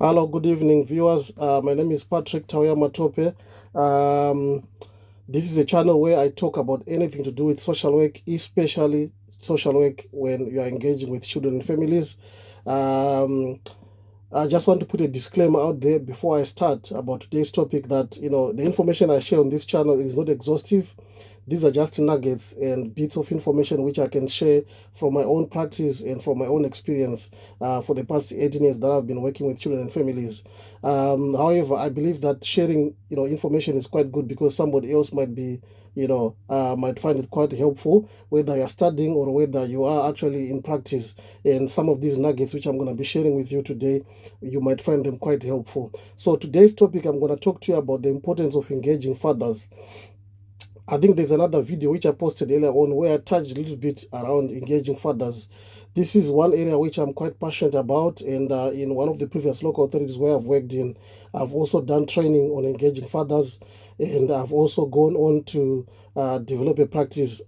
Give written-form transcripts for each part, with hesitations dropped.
Hello, good evening, viewers. My name is Patrick Tawaya Matope. Um, this is a channel where I talk about anything to do with social work, especially social work when you are engaging with children and families. Um, I just want to put a disclaimer out there before I start about today's topic that, the information I share on this channel is not exhaustive. These are just nuggets and bits of information which I can share from my own practice and from my own experience for the past 18 years that I've been working with children and families. However, I believe that sharing, information is quite good because somebody else might be, might find it quite helpful, whether you're studying or whether you are actually in practice. And some of these nuggets which I'm going to be sharing with you today, you might find them quite helpful. So today's topic, I'm going to talk to you about the importance of engaging fathers. I think there's another video which I posted earlier on where I touched a little bit around engaging fathers. This is one area which I'm quite passionate about, and in one of the previous local authorities where I've worked in, I've also done training on engaging fathers, and I've also gone on to develop a practice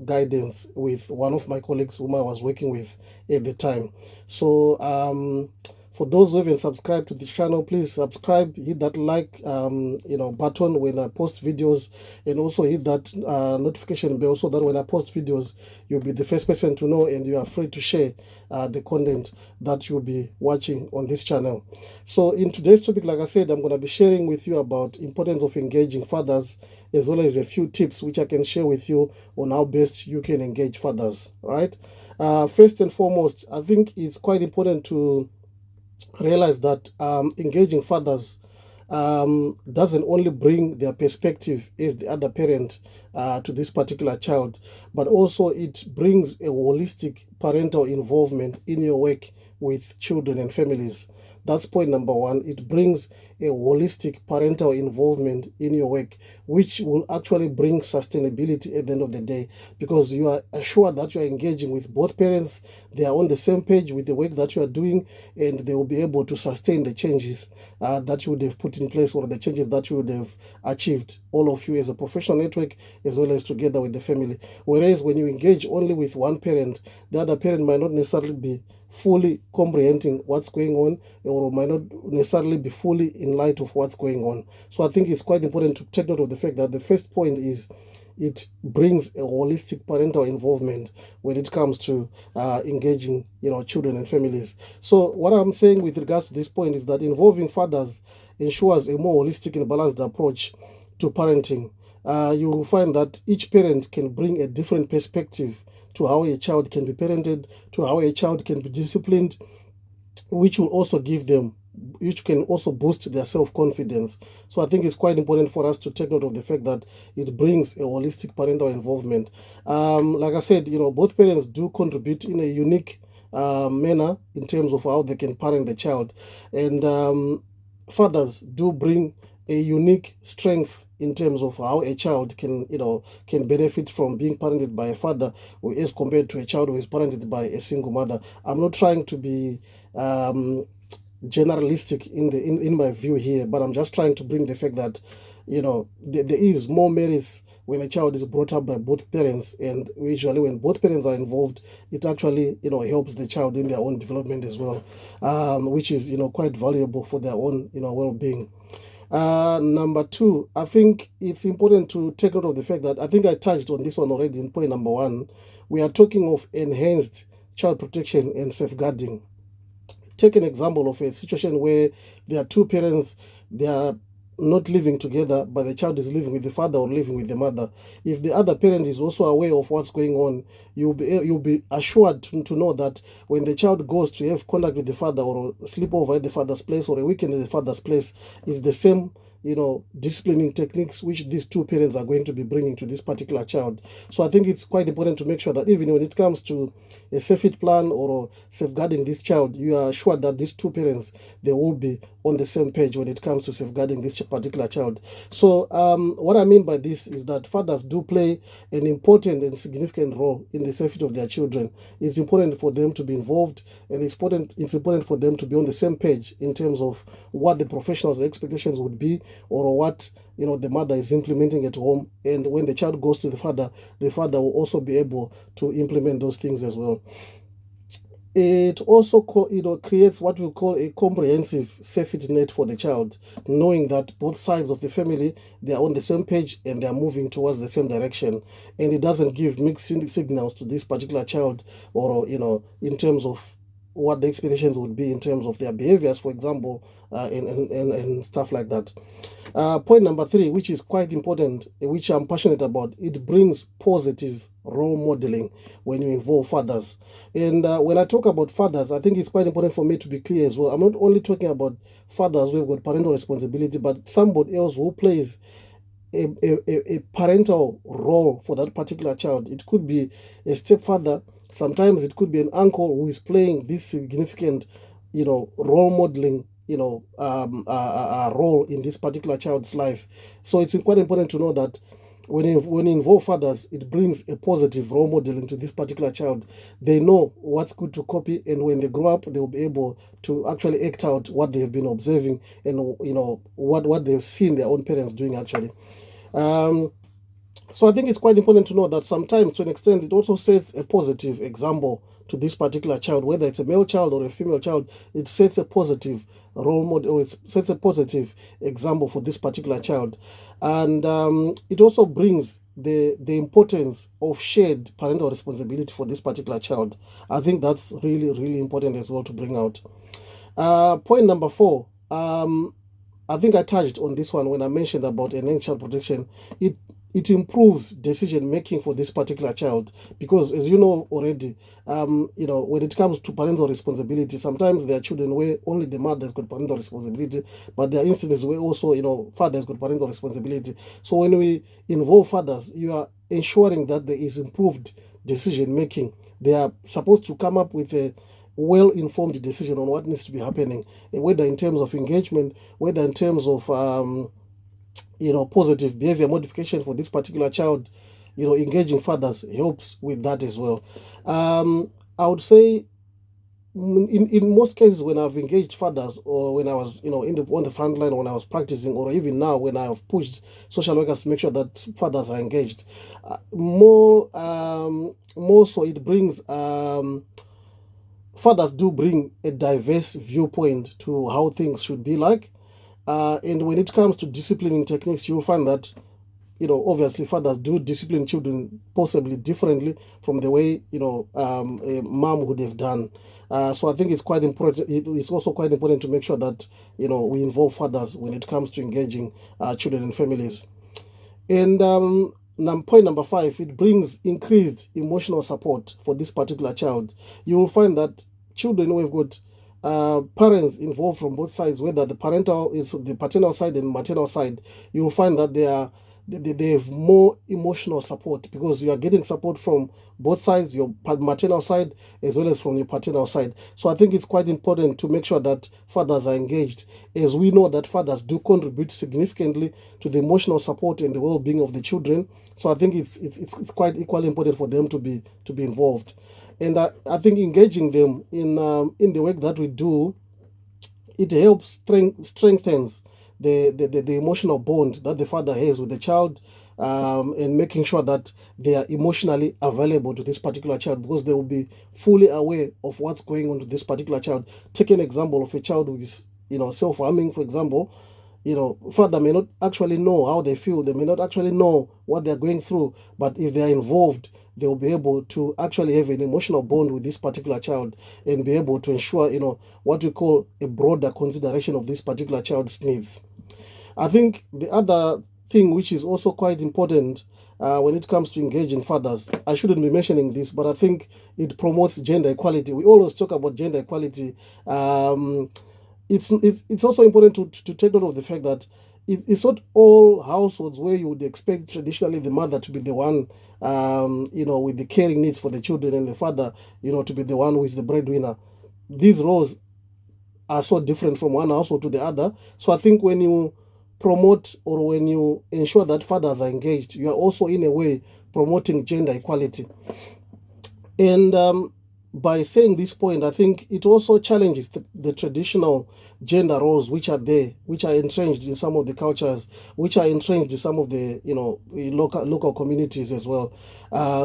guidance with one of my colleagues whom I was working with at the time. So for those who haven't subscribed to the channel, please subscribe, hit that like button when I post videos, and also hit that notification bell so that when I post videos, you'll be the first person to know, and you are free to share the content that you'll be watching on this channel. So in today's topic, like I said, I'm going to be sharing with you about importance of engaging fathers, as well as a few tips which I can share with you on how best you can engage fathers, right? First and foremost, I think it's quite important to realize that engaging fathers doesn't only bring their perspective as the other parent to this particular child, but also it brings a holistic parental involvement in your work with children and families. That's point number one. It brings a holistic parental involvement in your work, which will actually bring sustainability at the end of the day, because you are assured that you are engaging with both parents. They are on the same page with the work that you are doing, and they will be able to sustain the changes that you would have put in place, or the changes that you would have achieved, all of you as a professional network, as well as together with the family. Whereas when you engage only with one parent, the other parent might not necessarily be fully comprehending what's going on, or might not necessarily be fully in light of what's going on. So I think it's quite important to take note of the fact that the first point is it brings a holistic parental involvement when it comes to engaging children and families. So what I'm saying with regards to this point is that involving fathers ensures a more holistic and balanced approach to parenting. You will find that each parent can bring a different perspective to how a child can be parented, to how a child can be disciplined, which will also give them, which can also boost their self-confidence. So I think it's quite important for us to take note of the fact that it brings a holistic parental involvement. Like I said, both parents do contribute in a unique manner in terms of how they can parent the child, and fathers do bring a unique strength in terms of how a child can benefit from being parented by a father as compared to a child who is parented by a single mother. I'm not trying to be generalistic in my view here, but I'm just trying to bring the fact that there is more merits when a child is brought up by both parents, and usually when both parents are involved, it actually helps the child in their own development as well, which is quite valuable for their own well-being. Number two, I think it's important to take note of the fact that I think I touched on this one already in point number one. We are talking of enhanced child protection and safeguarding. Take an example of a situation where there are two parents, they are not living together, but the child is living with the father or living with the mother. If the other parent is also aware of what's going on, you'll be assured to know that when the child goes to have contact with the father, or sleep over at the father's place, or a weekend at the father's place, is the same disciplining techniques which these two parents are going to be bringing to this particular child. So I think it's quite important to make sure that even when it comes to a safety plan or safeguarding this child, you are sure that these two parents, they will be on the same page when it comes to safeguarding this particular child. So what I mean by this is that fathers do play an important and significant role in the safety of their children. It's important for them to be involved, and it's important for them to be on the same page in terms of what the professional's expectations would be, or what the mother is implementing at home. And when the child goes to the father will also be able to implement those things as well. It also creates what we call a comprehensive safety net for the child, knowing that both sides of the family, they are on the same page and they are moving towards the same direction, and it doesn't give mixed signals to this particular child, or in terms of what the expectations would be in terms of their behaviors, for example, and stuff like that. Point number three, which is quite important, which I'm passionate about, it brings positive role modeling when you involve fathers. And when I talk about fathers, I think it's quite important for me to be clear as well. I'm not only talking about fathers who've got parental responsibility, but somebody else who plays a parental role for that particular child. It could be a stepfather. Sometimes it could be an uncle who is playing this significant, role modeling, role in this particular child's life. So it's quite important to know that when you involve fathers, it brings a positive role model into this particular child. They know what's good to copy, and when they grow up, they will be able to actually act out what they have been observing, and what they've seen their own parents doing actually. Um, so I think it's quite important to know that sometimes, to an extent, it also sets a positive example to this particular child, whether it's a male child or a female child. It sets a positive role model, or it sets a positive example for this particular child, and it also brings the importance of shared parental responsibility for this particular child. I think that's really, really important as well to bring out. Point number four. I think I touched on this one when I mentioned about enhanced child protection. It improves decision making for this particular child, because, as you know already, when it comes to parental responsibility, sometimes there are children where only the mother has got parental responsibility, but there are instances where also father has got parental responsibility. So when we involve fathers, you are ensuring that there is improved decision making. They are supposed to come up with a well-informed decision on what needs to be happening, whether in terms of engagement, whether in terms of positive behavior modification for this particular child. Engaging fathers helps with that as well. I would say, in most cases, when I've engaged fathers, or when I was on the front line, when I was practicing, or even now when I have pushed social workers to make sure that fathers are engaged, more so it brings fathers do bring a diverse viewpoint to how things should be like. And when it comes to disciplining techniques, you'll find that, obviously fathers do discipline children possibly differently from the way, a mom would have done. So I think it's quite important. It's also quite important to make sure that, we involve fathers when it comes to engaging children and families. And point number five, it brings increased emotional support for this particular child. You will find that children who have got parents involved from both sides, whether the paternal side and maternal side, you will find that they have more emotional support, because you are getting support from both sides, your maternal side as well as from your paternal side. So I think it's quite important to make sure that fathers are engaged, as we know that fathers do contribute significantly to the emotional support and the well-being of the children. So I think it's quite equally important for them to be involved. And I think engaging them in the work that we do, it helps strengthens the emotional bond that the father has with the child, and making sure that they are emotionally available to this particular child, because they will be fully aware of what's going on to this particular child. Take an example of a child who is self-harming, for example. Father may not actually know how they feel, they may not actually know what they're going through, but if they are involved, they will be able to actually have an emotional bond with this particular child, and be able to ensure, what we call a broader consideration of this particular child's needs. I think the other thing which is also quite important, when it comes to engaging fathers, I shouldn't be mentioning this, but I think it promotes gender equality. We always talk about gender equality. It's also important to take note of the fact that it's not all households where you would expect traditionally the mother to be the one, with the caring needs for the children, and the father, to be the one who is the breadwinner. These roles are so different from one household to the other. So I think when you promote, or when you ensure that fathers are engaged, you are also in a way promoting gender equality. And by saying this point, I think it also challenges the traditional gender roles which are there, which are entrenched in some of the cultures, which are entrenched in some of the local communities as well.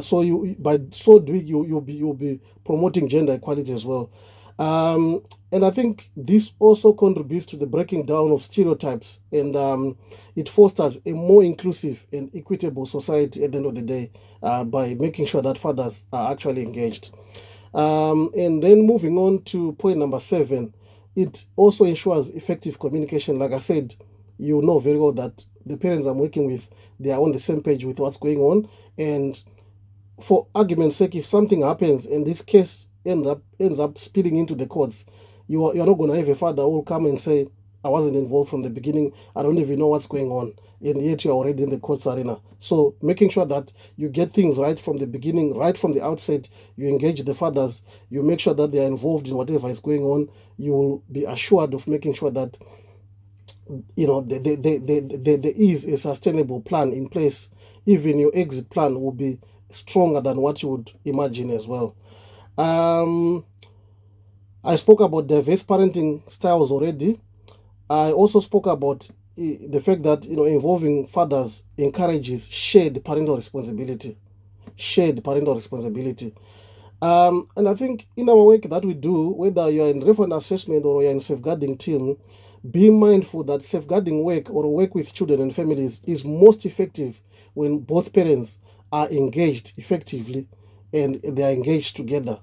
So you by so doing you'll be promoting gender equality as well. And I think this also contributes to the breaking down of stereotypes, and it fosters a more inclusive and equitable society at the end of the day, by making sure that fathers are actually engaged. And then moving on to point number 7, it also ensures effective communication. Like I said, you know very well that the parents I'm working with, they are on the same page with what's going on. And for argument's sake, if something happens and this case ends up spilling into the courts, you're not going to have a father who will come and say, I wasn't involved from the beginning, I don't even know what's going on, and yet you're already in the courts arena. So making sure that you get things right from the beginning, right from the outset, you engage the fathers, you make sure that they are involved in whatever is going on, you will be assured of making sure that there is a sustainable plan in place. Even your exit plan will be stronger than what you would imagine as well. I spoke about diverse parenting styles already. I also spoke about the fact that involving fathers encourages shared parental responsibility. Shared parental responsibility. And I think in our work that we do, whether you're in reference assessment or you're in safeguarding team, be mindful that safeguarding work or work with children and families is most effective when both parents are engaged effectively and they are engaged together,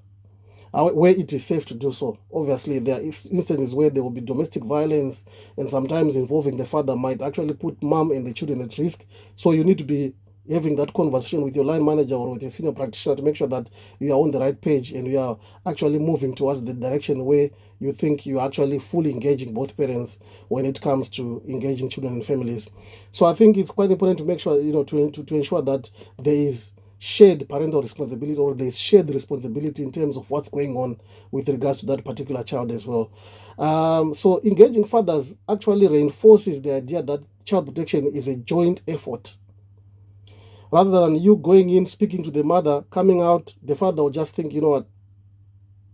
where it is safe to do so. Obviously, there are instances where there will be domestic violence, and sometimes involving the father might actually put mom and the children at risk. So you need to be having that conversation with your line manager or with your senior practitioner to make sure that you are on the right page and you are actually moving towards the direction where you think you are actually fully engaging both parents when it comes to engaging children and families. So I think it's quite important to make sure, to ensure that there is shared parental responsibility, or there's shared responsibility in terms of what's going on with regards to that particular child as well. So engaging fathers actually reinforces the idea that child protection is a joint effort. Rather than you going in, speaking to the mother, coming out, the father will just think, you know what,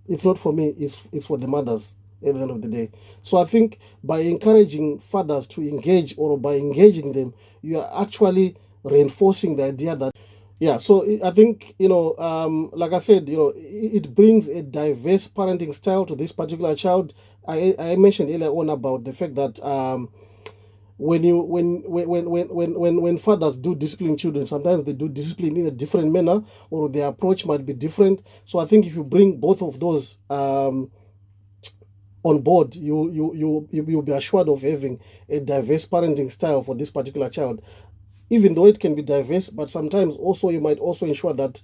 it's not for me, it's for the mothers at the end of the day. So I think by encouraging fathers to engage, or by engaging them, you are actually reinforcing the idea that, yeah. So I think, like I said, it brings a diverse parenting style to this particular child. I mentioned earlier on about the fact that when fathers do discipline children, sometimes they do discipline in a different manner, or their approach might be different. So I think if you bring both of those on board, you'll be assured of having a diverse parenting style for this particular child. Even though it can be diverse, but sometimes also you might also ensure that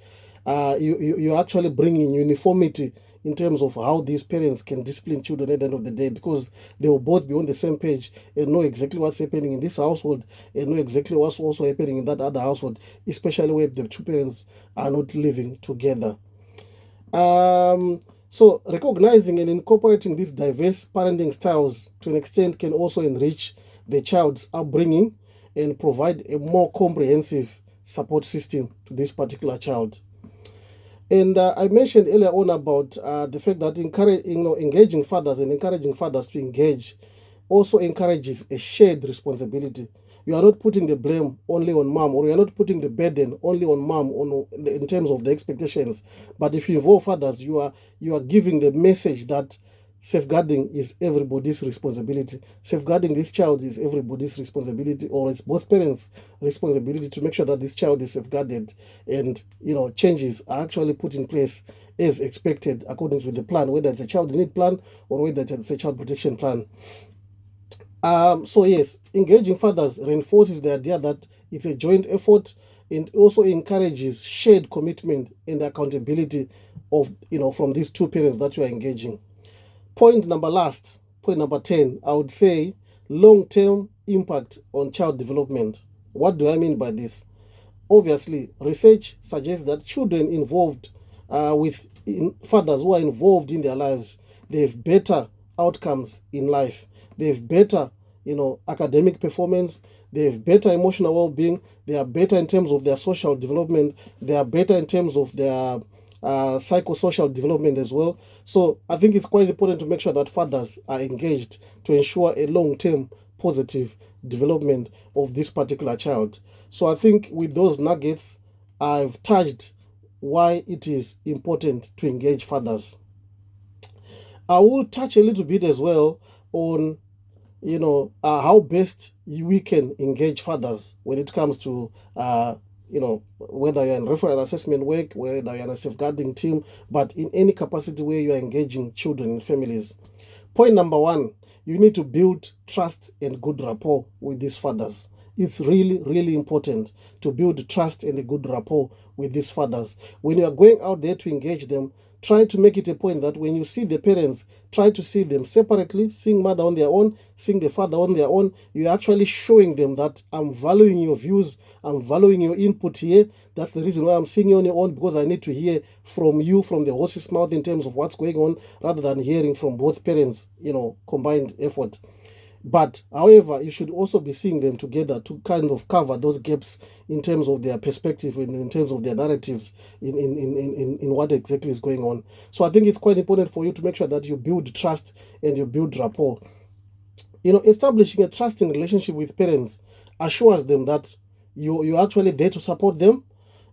you actually bring in uniformity in terms of how these parents can discipline children at the end of the day, because they will both be on the same page and know exactly what's happening in this household and know exactly what's also happening in that other household, especially where the two parents are not living together. So recognizing and incorporating these diverse parenting styles to an extent can also enrich the child's upbringing and provide a more comprehensive support system to this particular child. And I mentioned earlier on about the fact that engaging fathers and encouraging fathers to engage also encourages a shared responsibility. You are not putting the blame only on mom, or you are not putting the burden only on mom in terms of the expectations. But if you involve fathers, you are giving the message that safeguarding is everybody's responsibility. Safeguarding this child is everybody's responsibility, or it's both parents' responsibility to make sure that this child is safeguarded, and changes are actually put in place as expected according to the plan, whether it's a child need plan or whether it's a child protection plan. So yes, engaging fathers reinforces the idea that it's a joint effort, and also encourages shared commitment and accountability of from these two parents that you are engaging. Point number 10, I would say long-term impact on child development. What do I mean by this? Obviously, research suggests that children involved with fathers who are involved in their lives, they have better outcomes in life. They have better, academic performance. They have better emotional well-being. They are better in terms of their social development. They are better in terms of their psychosocial development as well. So I think it's quite important to make sure that fathers are engaged to ensure a long-term positive development of this particular child. So I think with those nuggets, I've touched why it is important to engage fathers. I will touch a little bit as well on how best we can engage fathers when it comes to whether you're in referral assessment work, whether you're in a safeguarding team, but in any capacity where you're engaging children and families. Point number one, you need to build trust and good rapport with these fathers. It's really, really important to build trust and a good rapport with these fathers. When you are going out there to engage them, try to make it a point that when you see the parents, try to see them separately, seeing mother on their own, seeing the father on their own. You're actually showing them that I'm valuing your views, I'm valuing your input here. That's the reason why I'm seeing you on your own, because I need to hear from you, from the horse's mouth in terms of what's going on, rather than hearing from both parents, combined effort. But however, you should also be seeing them together to kind of cover those gaps in terms of their perspective and in terms of their narratives in what exactly is going on. So I think it's quite important for you to make sure that you build trust and you build rapport. Establishing a trusting relationship with parents assures them that you're actually there to support them.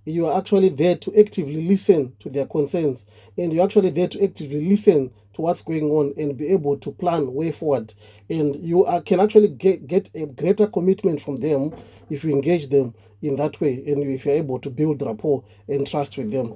You are actually there to actively listen to their concerns, and you're actually there to actively listen to what's going on and be able to plan way forward. And you can actually get a greater commitment from them if you engage them in that way, and if you're able to build rapport and trust with them.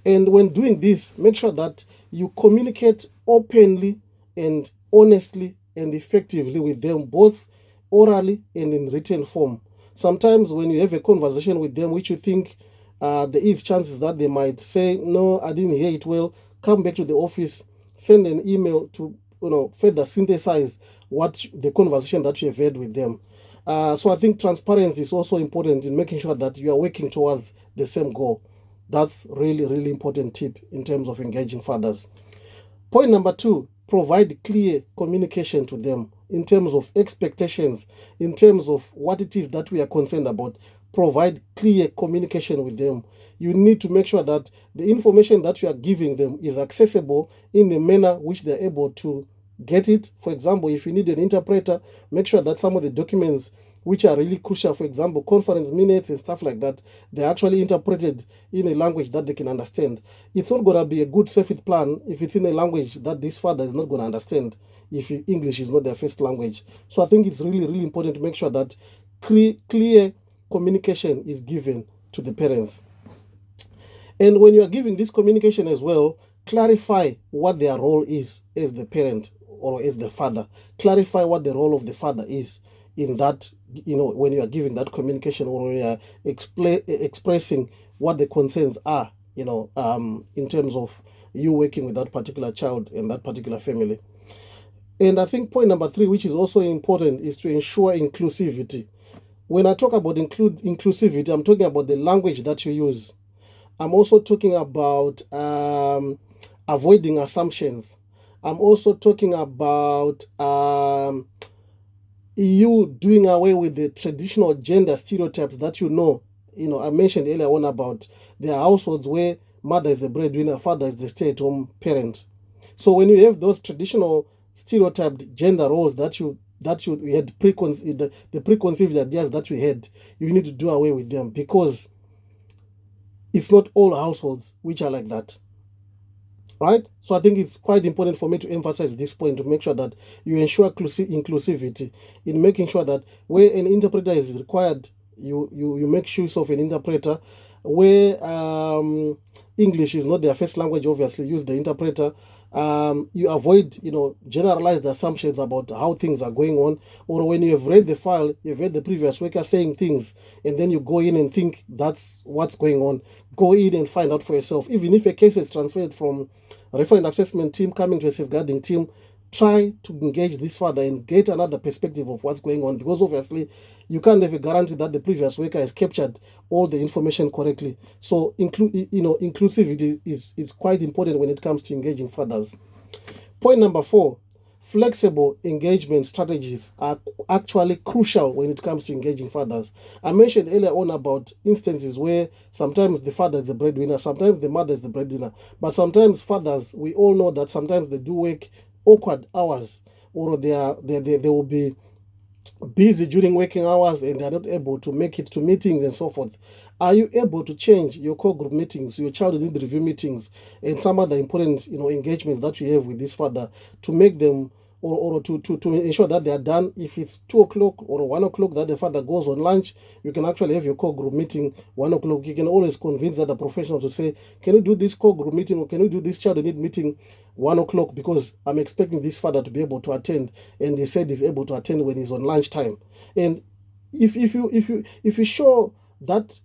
And when doing this, make sure that you communicate openly and honestly and effectively with them, both orally and in written form. Sometimes when you have a conversation with them which you think there is chances that they might say, no, I didn't hear it well, come back to the office, send an email to further synthesize what the conversation that you have had with them. So I think transparency is also important in making sure that you are working towards the same goal. That's really, really important tip in terms of engaging fathers. Point number two, provide clear communication to them in terms of expectations, in terms of what it is that we are concerned about. Provide clear communication with them. You need to make sure that the information that you are giving them is accessible in the manner which they're able to get it. For example, if you need an interpreter, make sure that some of the documents which are really crucial, for example, conference minutes and stuff like that, they're actually interpreted in a language that they can understand. It's not going to be a good SAFET plan if it's in a language that this father is not going to understand, if English is not their first language. So I think it's really, really important to make sure that clear communication is given to the parents. And when you are giving this communication as well, clarify what their role is as the parent or as the father. Clarify what the role of the father is in that, when you are giving that communication, or when you are expressing what the concerns are, in terms of you working with that particular child and that particular family. And I think point number three, which is also important, is to ensure inclusivity. When I talk about inclusivity, I'm talking about the language that you use. I'm also talking about avoiding assumptions. I'm also talking about you doing away with the traditional gender stereotypes that I mentioned earlier on about there are households where mother is the breadwinner, father is the stay-at-home parent. So when you have those traditional stereotyped gender roles that you had preconceived, the preconceived ideas that we had, you need to do away with them, because it's not all households which are like that. Right? So I think it's quite important for me to emphasize this point, to make sure that you ensure inclusivity in making sure that where an interpreter is required, you make use of an interpreter. Where English is not their first language, obviously use the interpreter. You avoid generalized assumptions about how things are going on, or when you have read the file, you've read the previous worker saying things, and then you go in and think that's what's going on. Go in and find out for yourself. Even if a case is transferred from a referral assessment team coming to a safeguarding team, try to engage this father and get another perspective of what's going on, because obviously you can't have a guarantee that the previous worker has captured all the information correctly. So inclusivity is quite important when it comes to engaging fathers. Point number four, flexible engagement strategies are actually crucial when it comes to engaging fathers. I mentioned earlier on about instances where sometimes the father is the breadwinner, sometimes the mother is the breadwinner, but sometimes fathers, we all know that sometimes they do work awkward hours, or they will be busy during working hours and they are not able to make it to meetings and so forth. Are you able to change your core group meetings, your child need review meetings, and some other important engagements that you have with this father to make them, or to ensure that they are done? If it's 2 o'clock or 1 o'clock that the father goes on lunch, you can actually have your core group meeting 1 o'clock. You can always convince other professionals to say, can you do this core group meeting, or can you do this child need meeting 1 o'clock, because I'm expecting this father to be able to attend, and he said he's able to attend when he's on lunchtime. And if you show that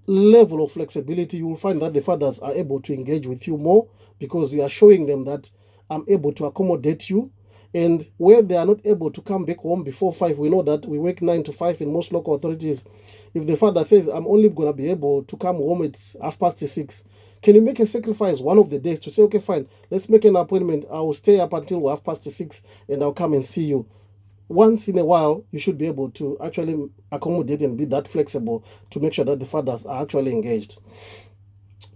level of flexibility, you will find that the fathers are able to engage with you more, because you are showing them that I'm able to accommodate you. And where they are not able to come back home before 5, we know that we work 9 to 5 in most local authorities. If the father says, I'm only going to be able to come home at 6:30, can you make a sacrifice one of the days to say, okay, fine, let's make an appointment. I will stay up until 6:30 and I'll come and see you. Once in a while, you should be able to actually accommodate and be that flexible to make sure that the fathers are actually engaged.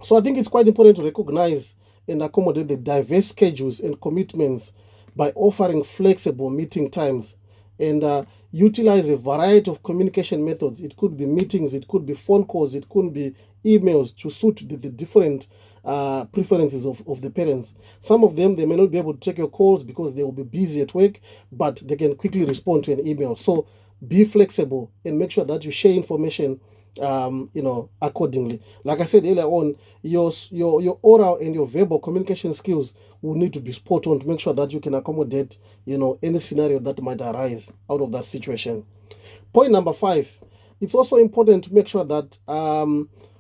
So I think it's quite important to recognize and accommodate the diverse schedules and commitments by offering flexible meeting times, and utilize a variety of communication methods. It could be meetings, it could be phone calls, it could be emails, to suit the different preferences of the parents. Some of them, they may not be able to take your calls because they will be busy at work, but they can quickly respond to an email. So be flexible and make sure that you share information accordingly. Like I said earlier on, your oral and your verbal communication skills will need to be spot on to make sure that you can accommodate any scenario that might arise out of that situation. Point number 5, it's also important to make sure that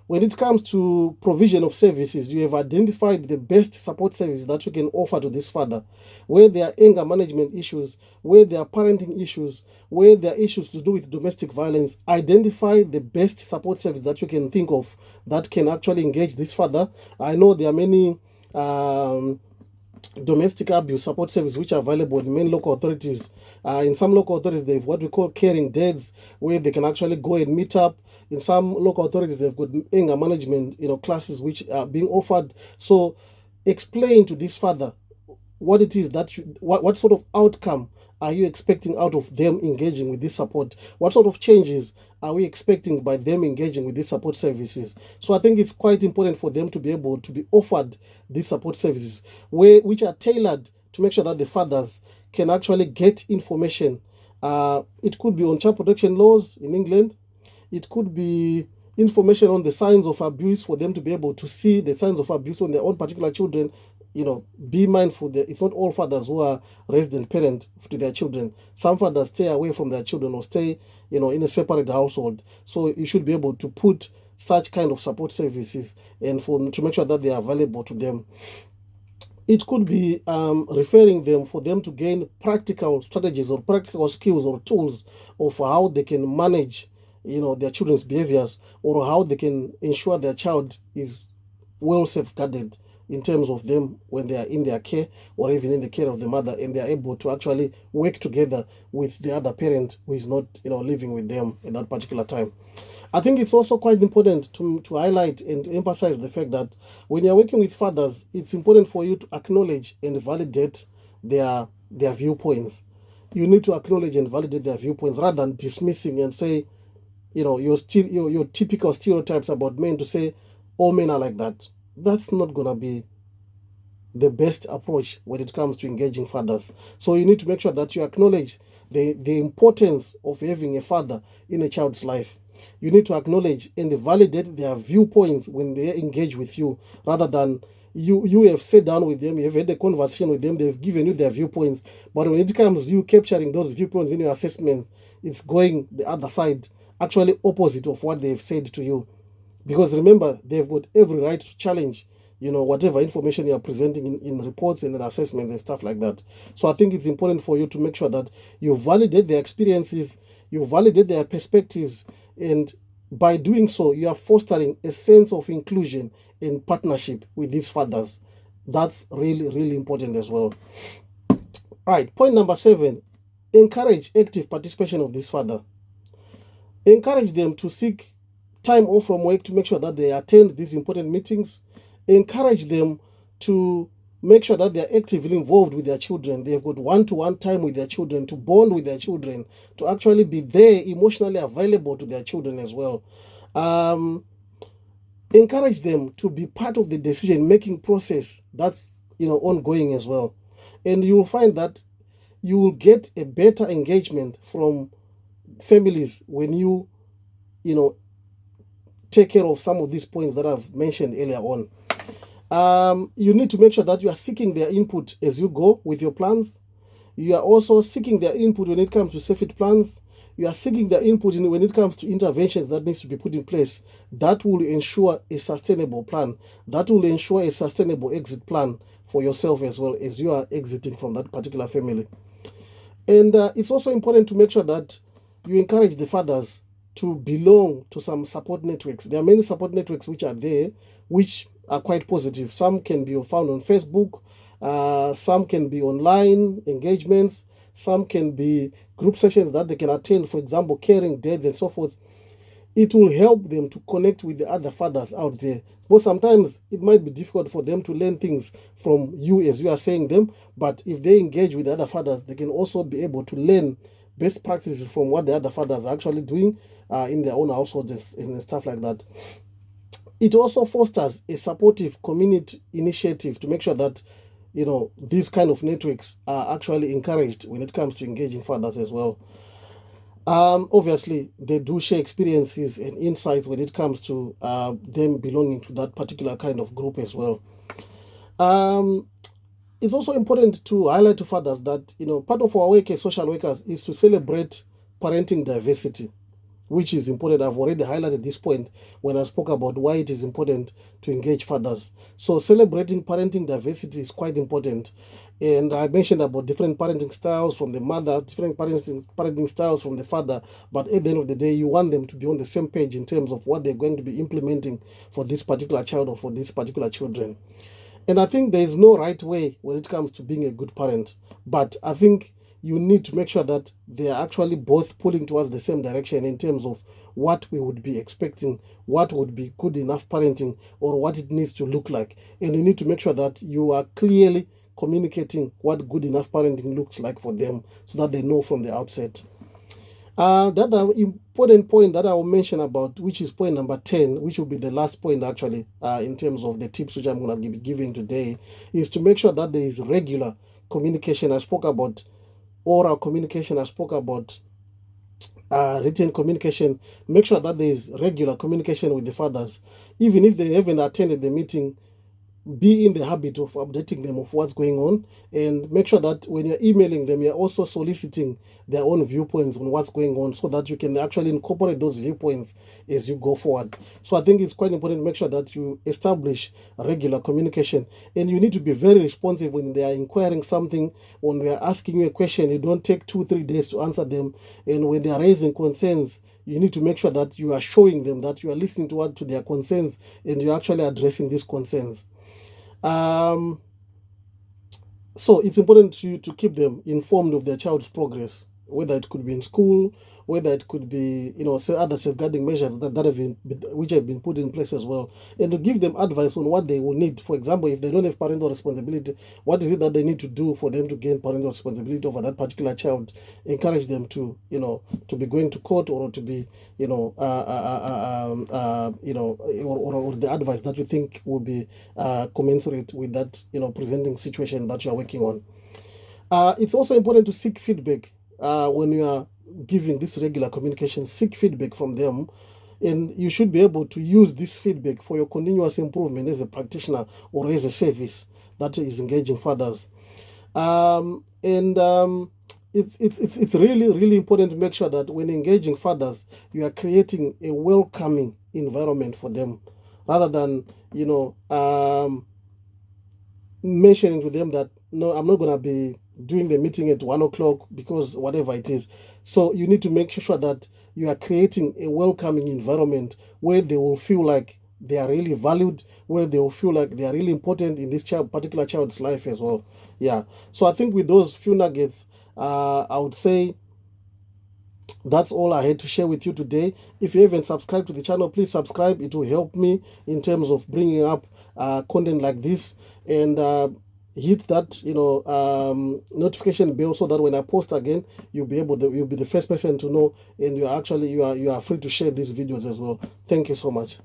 when it comes to provision of services, you have identified the best support service that you can offer to this father. Where there are anger management issues, where there are parenting issues, where there are issues to do with domestic violence, identify the best support service that you can think of that can actually engage this father. I know there are many domestic abuse support service which are available in many local authorities. In some local authorities, they have what we call caring dads, where they can actually go and meet up. In some local authorities, they've got anger management classes which are being offered. So explain to this father what it is that what sort of outcome are you expecting out of them engaging with this support? What sort of changes are we expecting by them engaging with these support services? So I think it's quite important for them to be able to be offered these support services which are tailored to make sure that the fathers can actually get information. It could be on child protection laws in England. It could be information on the signs of abuse, for them to be able to see the signs of abuse on their own particular children. Be mindful that it's not all fathers who are resident parent to their children. Some fathers stay away from their children or stay, in a separate household. So you should be able to put such kind of support services and to make sure that they are available to them. It could be referring them for them to gain practical strategies or practical skills or tools of how they can manage, their children's behaviors, or how they can ensure their child is well safeguarded in terms of them when they are in their care, or even in the care of the mother, and they are able to actually work together with the other parent who is not living with them at that particular time. I think it's also quite important to highlight and emphasize the fact that when you're working with fathers, it's important for you to acknowledge and validate their viewpoints. You need to acknowledge and validate their viewpoints rather than dismissing and say, your typical stereotypes about men, to say all men are like that. That's not going to be the best approach when it comes to engaging fathers. So you need to make sure that you acknowledge the importance of having a father in a child's life. You need to acknowledge and validate their viewpoints when they engage with you, rather than you have sat down with them, you have had a conversation with them, they've given you their viewpoints, but when it comes you capturing those viewpoints in your assessment, it's going the other side, actually opposite of what they've said to you. Because remember, they've got every right to challenge, whatever information you are presenting in reports and in assessments and stuff like that. So I think it's important for you to make sure that you validate their experiences, you validate their perspectives, and by doing so, you are fostering a sense of inclusion and partnership with these fathers. That's really, really important as well. Right. Point number 7, encourage active participation of this father. Encourage them to seek time off from work to make sure that they attend these important meetings. Encourage them to make sure that they're actively involved with their children. They've got one-to-one time with their children, to bond with their children, to actually be there emotionally available to their children as well. Encourage them to be part of the decision-making process that's ongoing as well. And you will find that you will get a better engagement from families when you take care of some of these points that I've mentioned earlier on. You need to make sure that you are seeking their input as you go with your plans. You are also seeking their input when it comes to SAFET plans. You are seeking their input when it comes to interventions that needs to be put in place. That will ensure a sustainable plan. That will ensure a sustainable exit plan for yourself as well as you are exiting from that particular family. And it's also important to make sure that you encourage the fathers to belong to some support networks. There are many support networks which are there, which are quite positive. Some can be found on Facebook, some can be online engagements, some can be group sessions that they can attend, for example, caring dads and so forth. It will help them to connect with the other fathers out there. But sometimes it might be difficult for them to learn things from you as you are saying them, but if they engage with the other fathers, they can also be able to learn best practices from what the other fathers are actually doing in their own households and stuff like that. It also fosters a supportive community initiative to make sure that these kind of networks are actually encouraged when it comes to engaging fathers as well. Obviously, they do share experiences and insights when it comes to them belonging to that particular kind of group as well. It's also important to highlight to fathers that part of our work as social workers is to celebrate parenting diversity, which is important. I've already highlighted this point when I spoke about why it is important to engage fathers. So celebrating parenting diversity is quite important. And I mentioned about different parenting styles from the mother, different parenting styles from the father. But at the end of the day, you want them to be on the same page in terms of what they're going to be implementing for this particular child or for these particular children. And I think there is no right way when it comes to being a good parent. But I think you need to make sure that they are actually both pulling towards the same direction in terms of what we would be expecting, what would be good enough parenting, or what it needs to look like. And you need to make sure that you are clearly communicating what good enough parenting looks like for them so that they know from the outset. The other important point that I will mention about, which is point number 10, which will be the last point actually in terms of the tips which I'm going to be giving today, is to make sure that there is regular communication. I spoke about oral communication, I spoke about written communication. Make sure that there is regular communication with the fathers. Even if they haven't attended the meeting, be in the habit of updating them of what's going on, and make sure that when you're emailing them, you're also soliciting their own viewpoints on what's going on so that you can actually incorporate those viewpoints as you go forward. So I think it's quite important to make sure that you establish regular communication, and you need to be very responsive when they are inquiring something, when they are asking you a question. You don't take 2-3 days to answer them, and when they are raising concerns, you need to make sure that you are showing them that you are listening to their concerns and you're actually addressing these concerns. So it's important to keep them informed of their child's progress, whether it could be in school, whether it could be other safeguarding measures which have been put in place as well, and to give them advice on what they will need. For example, if they don't have parental responsibility, what is it that they need to do for them to gain parental responsibility over that particular child? Encourage them to to be going to court, or to be or the advice that you think will be commensurate with that presenting situation that you are working on. It's also important to seek feedback when you are giving this regular communication. Seek feedback from them, and you should be able to use this feedback for your continuous improvement as a practitioner or as a service that is engaging fathers. It's really important to make sure that when engaging fathers, you are creating a welcoming environment for them, rather than mentioning to them that no, I'm not going to be doing the meeting at 1 o'clock because whatever it is. So you need to make sure that you are creating a welcoming environment where they will feel like they are really valued, where they will feel like they are really important in this particular child's life as well. Yeah. So I think with those few nuggets, I would say that's all I had to share with you today. If you haven't subscribed to the channel, please subscribe. It will help me in terms of bringing up content like this. And hit that notification bell, so that when I post again, you'll be the first person to know, and you are free to share these videos as well. Thank you so much.